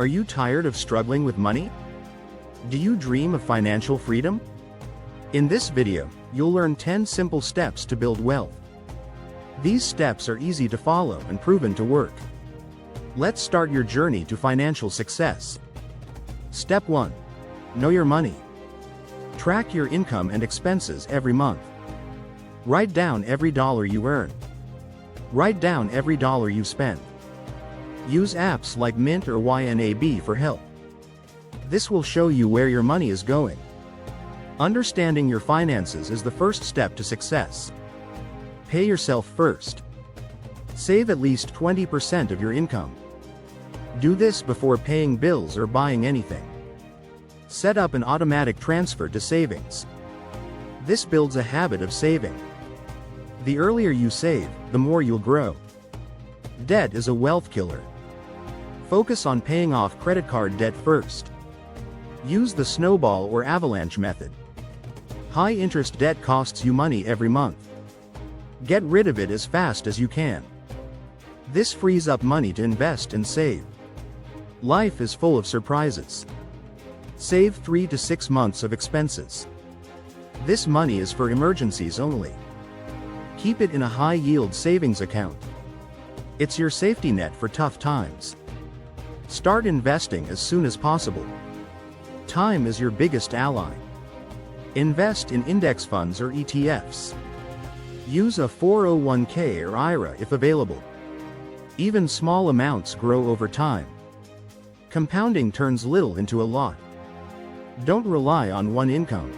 Are you tired of struggling with money? Do you dream of financial freedom? In this video, you'll learn 10 simple steps to build wealth. These steps are easy to follow and proven to work. Let's start your journey to financial success. Step 1. Know your money. Track your income and expenses every month. Write down every dollar you earn. Write down every dollar you spend. Use apps like Mint or YNAB for help. This will show you where your money is going. Understanding your finances is the first step to success. Pay yourself first. Save at least 20% of your income. Do this before paying bills or buying anything. Set up an automatic transfer to savings. This builds a habit of saving. The earlier you save, the more you'll grow. Debt is a wealth killer. Focus on paying off credit card debt first. Use the snowball or avalanche method. High-interest debt costs you money every month. Get rid of it as fast as you can. This frees up money to invest and save. Life is full of surprises. Save 3 to 6 months of expenses. This money is for emergencies only. Keep it in a high-yield savings account. It's your safety net for tough times. Start investing as soon as possible. Time is your biggest ally. Invest in index funds or ETFs. Use a 401k or IRA if available. Even small amounts grow over time. Compounding turns little into a lot. Don't rely on one income.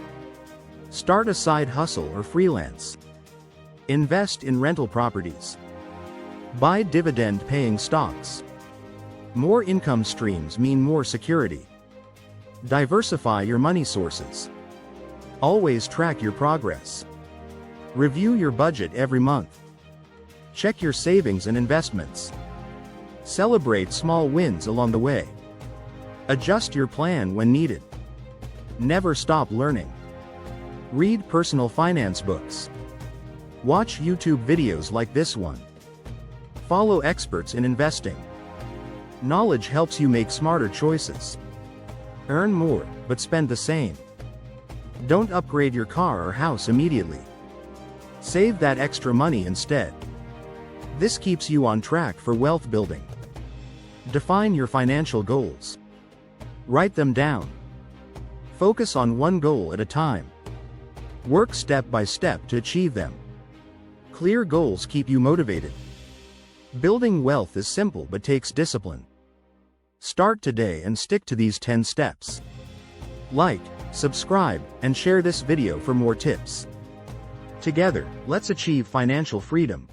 Start a side hustle or freelance. Invest in rental properties. Buy dividend-paying stocks. More income streams mean more security. Diversify your money sources. Always track your progress. Review your budget every month. Check your savings and investments. Celebrate small wins along the way. Adjust your plan when needed. Never stop learning. Read personal finance books. Watch YouTube videos like this one. Follow experts in investing. Knowledge helps you make smarter choices. Earn more, but spend the same. Don't upgrade your car or house immediately. Save that extra money instead. This keeps you on track for wealth building. Define your financial goals. Write them down. Focus on one goal at a time. Work step by step to achieve them. Clear goals keep you motivated. Building wealth is simple but takes discipline. Start today and stick to these 10 steps. Like, subscribe, and share this video for more tips. Together, let's achieve financial freedom.